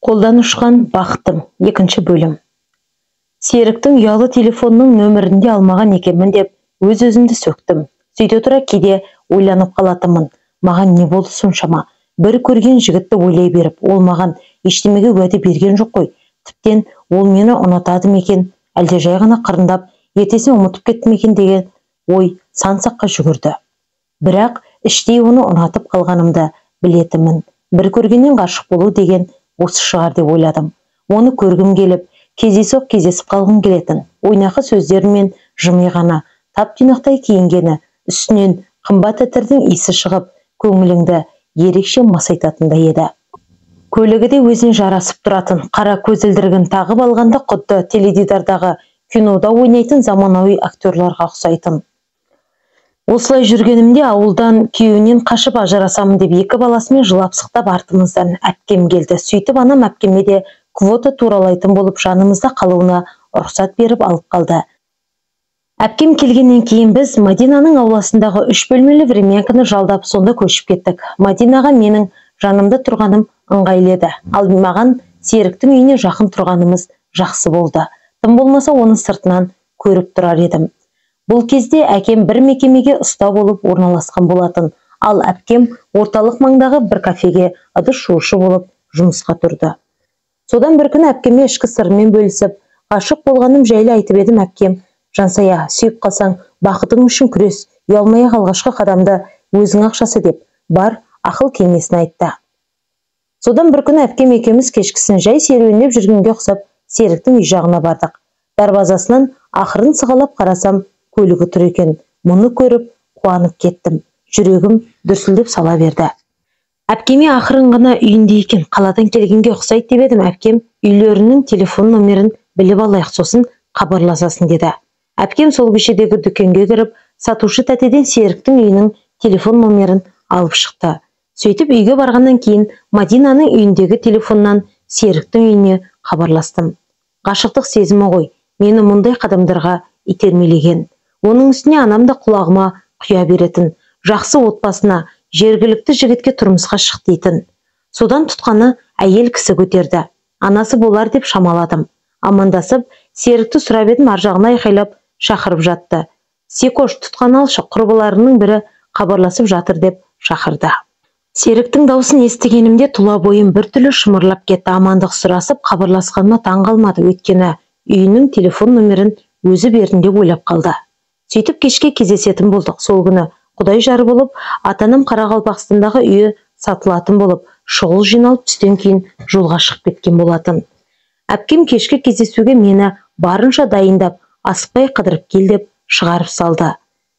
Қолдан ұшқан бақытым, екінші бөлім. Серіктің ұялы телефонның нөмірінде алмаған екенмін деп өз-өзімді сөктім. Сөйте тұра кейде ойланып қалатынмын. Маған не болды соншама? Бір көрген жігітті ойлай беріп, ол маған ештемеге уәде берген жоқ қой. Тіптен ол мені ұнатады ма екен, әлде жай ғана қырындап, ертесіне ұмытып кетті ме екен деген ой сан-саққа жүгірді. Бірақ іштей оны ұнатып қалғанымды білетінмін. Бір көргеннен ғашық болу деген осы шығар деп ойладым. Оны көргім келіп, кездесіп қалғым келетін. Ойнақы сөздермен жымиғаны, тап-тұйнақтай киінгені, үстінен қымбат әтірдің иісі шығып, көңіліңді ерекше масайтатындай еді. Көлігі де өзіне жарасып тұратын, қара көзілдірігін тағып алғанда құдды теледидардағы кинода ойнайтын заманауи актерларға ұқсайтын. Осылай жүргенімде ауылдан күйеуінен қашып ажырасамын деп екі баласымен жылап-сықтап артымыздан әпкем келді. Сөйтіп анам әпкеме де квота туралайтын болып жанымызда қалуына рұқсат беріп алып қалды. Әпкем келгеннен кейін біз Мадинаның ауласындағы 3 бөлмелі времянканы жалдап сонда көшіп кеттік. Мадинаға менің жанымда тұрғаным ыңғайлы еді. Ал маған Серіктің үйіне жақын тұрғанымыз жақсы болды. Тым болмаса оны сыртынан көріп тұрар едім. Бұл кезде әкем бір мекемеге ұста болып орналасқан болатын, ал әпкем орталық маңдағы бір кафеге ыдыс жуушы болып жұмысқа тұрды. Содан бір күні әпкеме ішкі сырыммен бөлісіп, ғашық болғаным жайлы айтып едім. Әпкем: «Жансая, сүйіп қалсаң, бақытың үшін күрес, ұялмай-ақ алғашқы қадамды өзің ақшасы» деп бар ақыл кеңесін айтты. Содан бір күні әпкем екеуміз кешкісін жай серуендеп жүргенге ұқсап Серіктің үй жағына бардық. Дарбазасынан ақырын сығалап қарасам, көлігі тұр екен. Мұны көріп қуанып кеттім. Жүрегім дүрсілдеп сала берді. Әпкеме ақырын ғана үйінде екен, қаладан келгенге ұқсайды деп едім. Әпкем үйлерінің телефон номерін біліп алайық, сосын хабарласасын деді. Әпкем сол көшедегі дүкенге кіріп, сатушы тәтеден Серіктің үйінің телефон номерін алып шықты. Сөйтіп үйге барғаннан кейін Мадинаның үйіндегі телефоннан Серіктің үйіне хабарластым. Ғашықтық сезімі ғой мені мұндай қадамдарға итермелеген. Оның үстіне анам да құлағыма құя беретін. Жақсы отбасына, жергілікті жігітке тұрмысқа шық дейтін. Содан тұтқаны әйел кісі көтерді. Анасы болар деп шамаладым. Амандасып, Серікті сұрап едім, ар жағына айқайлап шақырып жатты. «Секош, тұтқан алшы, құрбыларының бірі хабарласып жатыр» деп шақырды. Серіктің даусын естігенімде тұла бойым бір түрлі шымырлап кетті. Амандық сұрасып хабарласқаныма таң қалмады, өйткені үйінің телефон номерін өзі бердім деп ойлап қалды. Сөйтіп кешке кездесетін болдық. Сол күні Құдай жары болып, атанам Қарақалпақстандағы үйі сатылатын болып, шұғыл жиналып түстен кейін жолға шығып кеткен болатын. Әпкем кешкі кездесуге мені барынша дайындап, асықпай қыдырып кел деп шығарып салды.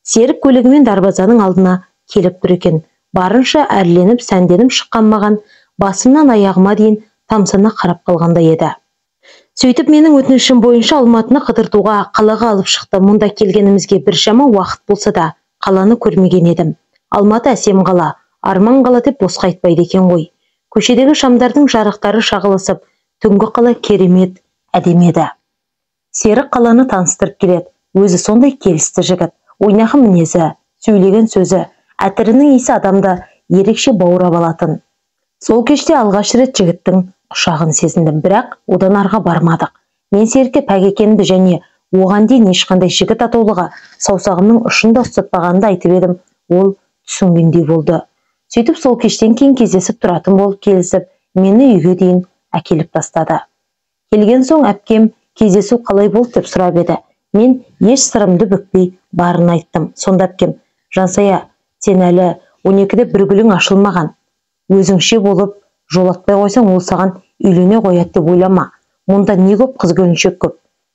Серік көлігімен дарбазаның алдына келіп тұр екен. Барынша әрленіп, сәнденіп шыққан маған басымнан аяғыма дейін тамсана қарап қалғанда еді. Сөйтіп менің өтінішім бойынша Алматыны қыдыртуға қалаға алып шықты. Мұнда келгенімізге біршама уақыт болса да қаланы көрмеген едім. Алматы әсем қала, арман қала деп босқа айтпайды екен ғой. Көшедегі шамдардың жарықтары шағылысып, түнгі қала керемет, әдемі еді. Серік қаланы таныстырып келеді. Өзі сондай келісті жігіт. Ойнақы мінезі, сөйлеген сөзі, әтірінің иісі адамды ерекше баурап алатын. Сол кеште алғаш рет жігіттің құшағын сезіндім, бірақ одан арға бармадық. Мен Серікке пәк екенімді және оған дейін ешқандай жігіт атаулыға саусағымның ұшында ұстатпағанымды айтып едім. Ол түсінгендей болды. Сөйтіп сол кештен кейін кездесіп тұратын болып келісіп, мені үйге дейін әкеліп тастады. Келген соң әпкем кездесу қалай болды деп сұрап еді. Мен еш сырымды бүкпей барын айттым. Сонда әпкем: «Жансая, сен әлі 12-де бір гүлің ашылмаған. Өзіңше болып жолатпай қойсаң, ол саған үйлене қояды деп ойлама. Мұнда не көп қыз келіншек көп.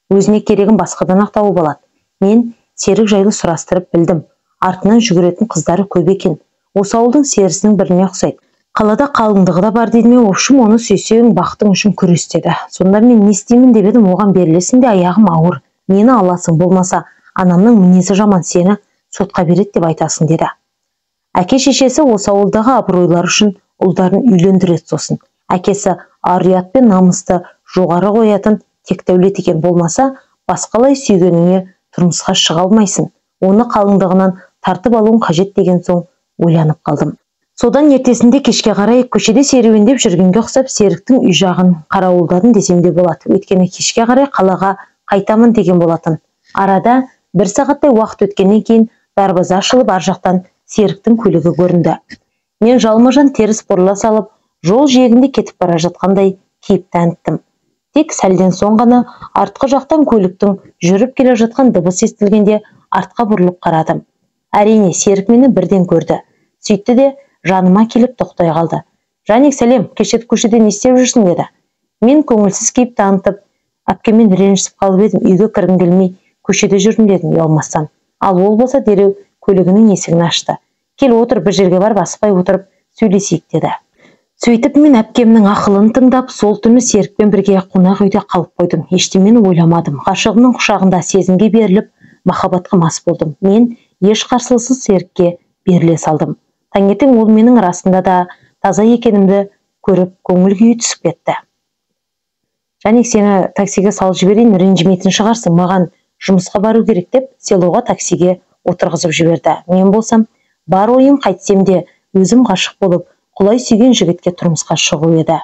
Өзіне керегін басқадан-ақ тауып алады. Мен Серік жайлы сұрастырып білдім. Артынан жүгіретін қыздары көп екен. Осы ауылдың серісінің біріне ұқсайды. Қалада қалыңдығы да бар дейді ме, общем, оны сүйсең бақытың үшін күрес деді. Сонда мен не істеймін деп едім. Оған берілесің де аяғым ауыр. Мені аласың, болмаса анамның мінезі жаман, сені сотқа береді деп айтасың деді. Әке шешесі осы ауылдағы абыройлар үшін ұлдарын үйлендіреді сосын. Әкесі ар-ұят пен намысты жоғары қоятын тек дәулет екен, болмаса басқалай сүйгеніңе тұрмысқа шыға алмайсың. Оны қалыңдығынан тартып алуың қажет деген соң ойланып қалдым. Содан ертесінде кешке қарай көшеде серуендеп жүргенге ұқсап Серіктің үй жағын қарауылдадым десем де болады. Өйткені кешке қарай қалаға қайтамын деген болатын. Арада 1 сағаттай уақыт өткеннен кейін дарбаза ашылып, ар жақтан Серіктің көлігі көрінді. Мен жалма-жан теріс бұрыла салып, жол жиегінде кетіп бара жатқандай кейіп таныттым. Тек сәлден соң ғана артқы жақтан көліктің жүріп келе жатқан дыбыс естілгенде артқа бұрылып қарадым. Әрине, Серік мені бірден көрді. Сөйтті де жаныма келіп тоқтай қалды. «Жаник, сәлем, көшеде не істеп жүрсің?» деді. Мен көңілсіз кейіп танытып, әпкеммен ренжісіп қалып едім, үйге кіргім келмей, көшеде жүрдім дедім ұялмастан. Ал ол болса дереу көлігінің есігін ашты. «Кел отыр, бір жерге барып асықпай отырып сөйлесейік» деді. Сөйтіп мен әпкемнің ақылын тыңдап, сол түні Серікпен бірге қонақ үйде қалып қойдым. Ештемені ойламадым. Ғашығымның құшағында сезімге беріліп, махаббатқа мас болдым. Мен еш қарсылықсыз Серікке беріле салдым. Таңертең ол менің расында да таза екенімді көріп, көңіл күйі түсіп кетті. «Жаник, сені таксиге салып жіберейін, ренжімейтін шығарсың, маған жұмысқа бару керек» деп, селоға таксиге отырғызып жіберді. Мен болсам, бар ойым қайтсем де өзім ғашық болып, құлай сүйген жігітке тұрмысқа шығу еді.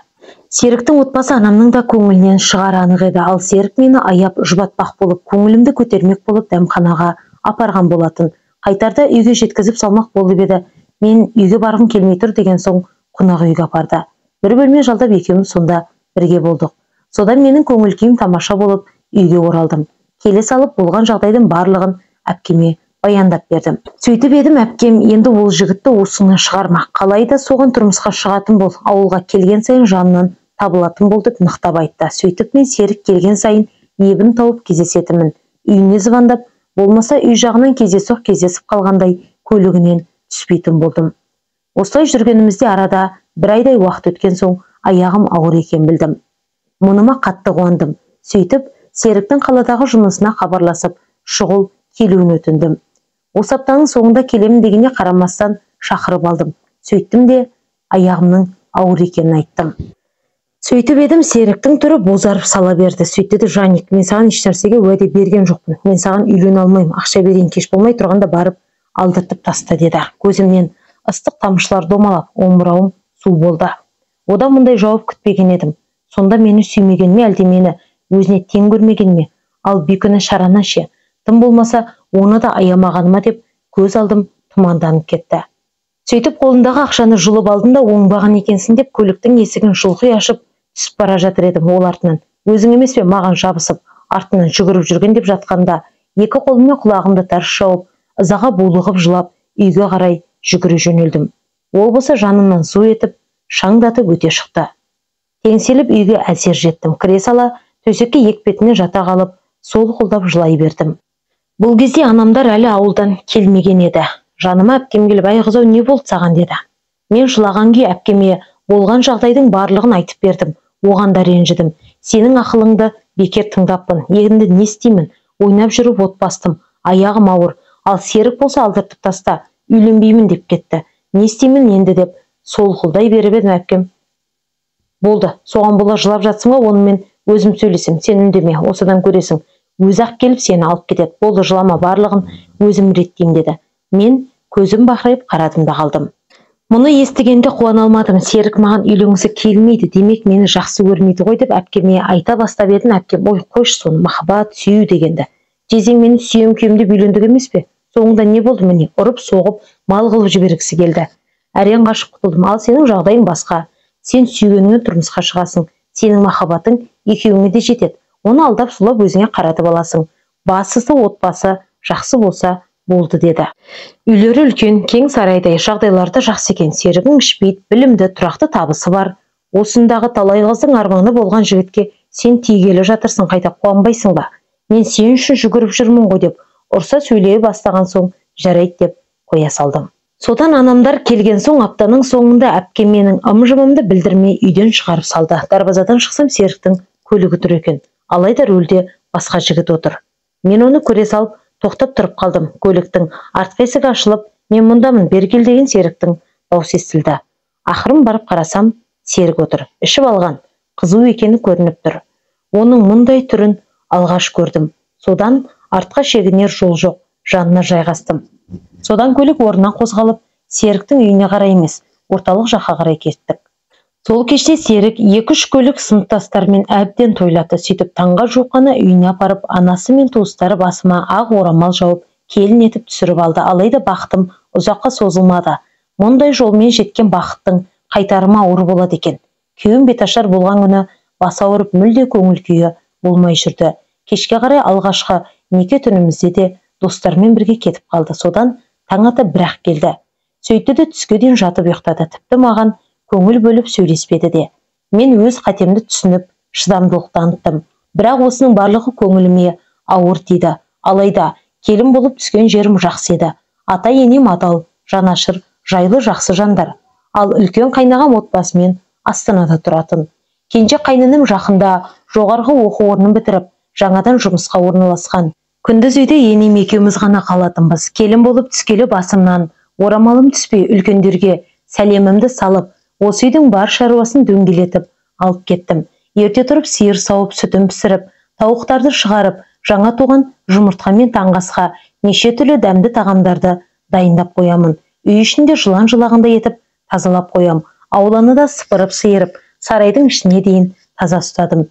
Серіктің отбасы анамның да көңілінен шығар анық еді. Ал Серік мені аяп жұбатпақ болып, көңілімді көтермек болып дәмханаға апарған болатын. Қайтарда үйге жеткізіп салмақ болып еді. Мен үйге барғым келмей тұр деген соң қонақ үйге апарды. Бір бөлме жалдап екеуміз сонда бірге болдық. Содан менің көңіл күйім тамаша болып үйге оралдым. Келе салып болған жағдайдың барлығын әпкеме баяндап бердім. Сөйтіп едім, әпкем енді ол жігітті осыны шығармақ. Қалайда соған тұрмысқа шығатын бол, ауылға келген сайын жанынан табылатын бол деп нықтап айтты. Сөйтіп мен Серік келген сайын ебін тауып кездесетімін. Үйіне звондап, болмаса үй жағынан кездесіп қалғандай көлігінен түспейтін болдым. Осылай жүргенімізде арада 1 айдай уақыт өткен соң аяғым ауыр екен білдім. Мұныма қатты қуандым. Сөйтіп Серіктің қаладағы жұмысына хабарласып, шұғыл келуін өтіндім. Осы аптаның соңында келемін дегенге қарамастан шақырып алдым. Сөйттім де аяғымның ауыр екенін айттым. Сөйтіп едім, Серіктің түрі бозарып сала берді. Сөйтті де: «Жаник, мен саған еш нәрсеге уәде берген жоқпын. Мен саған үйлене алмаймын. Ақша берейін, кеш болмай тұрғанда барып алдыртып таста» деді. Көзімнен ыстық тамшылар домалап, омырауым су болды. Одан мұндай жауап күтпеген едім. Сонда мені сүймеген ме, әлде мені өзіне тең көрмеген ме? Ал бейкүнә Шарана ше, тым болмаса оны да аямағаныма деп көз алдым тұманданып кетті. Сөйтіп қолындағы ақшаны жұлып алдым да, оңбаған екенсің деп көліктің есігін жұлқи ашып түсіп бара жатыр едім. Ол артынан: «Өзің емес пе?» маған жабысып, артынан жүгіріп жүрген деп жатқанда, екі қолыммен құлағымды тарс жауып, ызаға булығып жылап, үйге қарай жүгіре жөнелдім. Ол болса жанымнан су етіп, шаңдатып өте шықты. Теңселіп үйге әзер жеттім. Кіре сала төсекке екпетіне жата қалып, сол қолдап жылай бердім. Бұл кезде анамдар әлі ауылдан келмеген еді. Жаныма әпкем келіп: «Ай қызау, не болды саған?» деді. Мен жылаған күй әпкеме болған жағдайдың барлығын айтып бердім. Оған да ренжідім. «Сенің ақылыңды бекер тыңдаппын. Енді не істеймін? Ойнап жүріп от бастым. Аяғым ауыр. Ал Серік болса алдыртып таста. Үйленбеймін деп кетті. Не істеймін енді?» деп солқылдай беріп едім. Әпкем: «Болды, соған бола жылап жатсың ба? Онымен өзім сөйлесем, сен үндеме, осыдан көресің. Өзі-ақ келіп сені алып кетеді. Болды, жылама, барлығын өзім реттеймін» деді. Мен көзім бақырайып қарадым да қалдым. Мұны естігенде қуана алмадым. Серік маған үйленгісі келмейді, демек мені жақсы көрмейді ғой деп әпкеме айта бастап едім. Әпкем: «Ой, қойшы соны, махаббат, сүю дегенді. Жезең мені сүйем күйем деп үйлендік емес пе? Соңында не болды? Міне ұрып соғып мал қылып жібергісі келді. Әрең қашып құтылдым. Ал сенің жағдайың басқа. Сен сүйгеніңе тұрмысқа шығасың. Сенің махаббатың екеуіңе де жетеді. Оны алдап сулап өзіңе қаратып аласың. Бастысы отбасы жақсы болса болды» деді. Үйлері үлкен, кең сарайдай, жағдайларды жақсы екен. Серігің ішпейді, білімді, тұрақты табысы бар. Осындағы талай қыздың арманы болған жігітке сен тигелі жатырсың, қайта қуанбайсың ба? Мен сен үшін жүгіріп жүрмін ғой деп ұрса сөйлей бастаған соң жарайды деп қоя салдым. Содан анамдар келген соң аптаның соңында әпкем менің ым-жымымды білдірмей үйден шығарып салды. Дарбазадан шықсам Серіктің көлігі тұр екен. Алайда рөлде басқа жігіт отыр. Мен оны көре салып тоқтап тұрып қалдым. Көліктің артқы есігі ашылып, «Мен мұндамын, бері кел» деген Серіктің даусы естілді. Ақырын барып қарасам, Серік отыр. Ішіп алған, қызу екені көрініп тұр. Оның мұндай түрін алғаш көрдім. Содан артқа шегінер жол жоқ, жанына жайғастым. Содан көлік орнынан қозғалып, Серіктің үйіне қарай емес, орталық жаққа қарай кеттік. Сол кеште Серік 2-3 көлік сыныптастарымен әбден тойлады. Сөйтіп таңға жуық қана үйіне апарып, анасы мен туыстары басыма ақ орамал жауып, келін етіп түсіріп алды. Алайда бақытым ұзаққа созылмады. Мұндай жолмен жеткен бақыттың қайтарымы ауыр болады екен. Күйеуім беташар болған күні бас ауырып, мүлде көңіл күйі болмай жүрді. Кешке қарай алғашқы неке түнімізде де достармен бірге кетіп қалды. Содан таң ата бір-ақ келді. Сөйтті де түске дейін жатып ұйықтады. Тіпті маған көңіл бөліп сөйлеспеді де. Мен өз қатемді түсініп, шыдамдылық таныттым. Бірақ осының барлығы көңіліме ауыр тиді. Алайда келін болып түскен жерім жақсы еді. Ата-енем адал, жанашыр, жайлы жақсы жандар. Ал үлкен қайнағам отбасымен Астанада тұратын. Кенже қайныным жақында жоғарғы оқу орнын бітіріп, жаңадан жұмысқа орналасқан. Күндіз үйде енем екеуміз ғана қалатынбыз. Келін болып түскелі басымнан орамалым түспей, үлкендерге сәлемімді салып, осы үйдің бар шаруасын дөңгелетіп алып кеттім. Ерте тұрып сиыр сауып, сүтін пісіріп, тауықтарды шығарып, жаңа туған жұмыртқамен таңғасқа неше түрлі дәмді тағамдарды дайындап қоямын. Үй ішінде жылан жылағандай етіп тазалап қоям. Ауланы да сыпырып сиырып, сарайдың ішіне дейін таза ұстадым.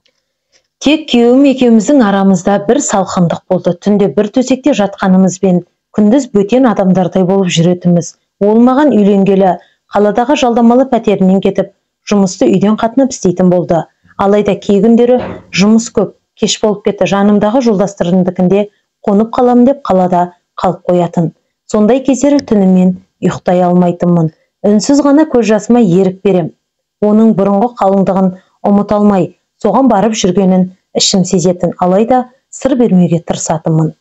Тек күйеуім екеуміздің арамызда бір салқындық болды. Түнде бір төсекте жатқанымызбен күндіз бөтен адамдардай болып жүретініміз. Ол маған үйленгелі қаладағы жалдамалы пәтерінен кетіп, жұмысты үйден қатынап істейтін болды. Алайда кей күндері жұмыс көп, кеш болып кетті. Жанымдағы жолдастарымдікінде қонып қаламын деп қалада қалып қоятын. Сондай кездері түнімен ұйықтай алмайтынмын. Үнсіз ғана көз жасыма ерік берем. Оның бұрынғы қалыңдығын ұмыта алмай, соған барып жүргенін ішім сезетін. Алайда сыр бермеуге тырысатынмын.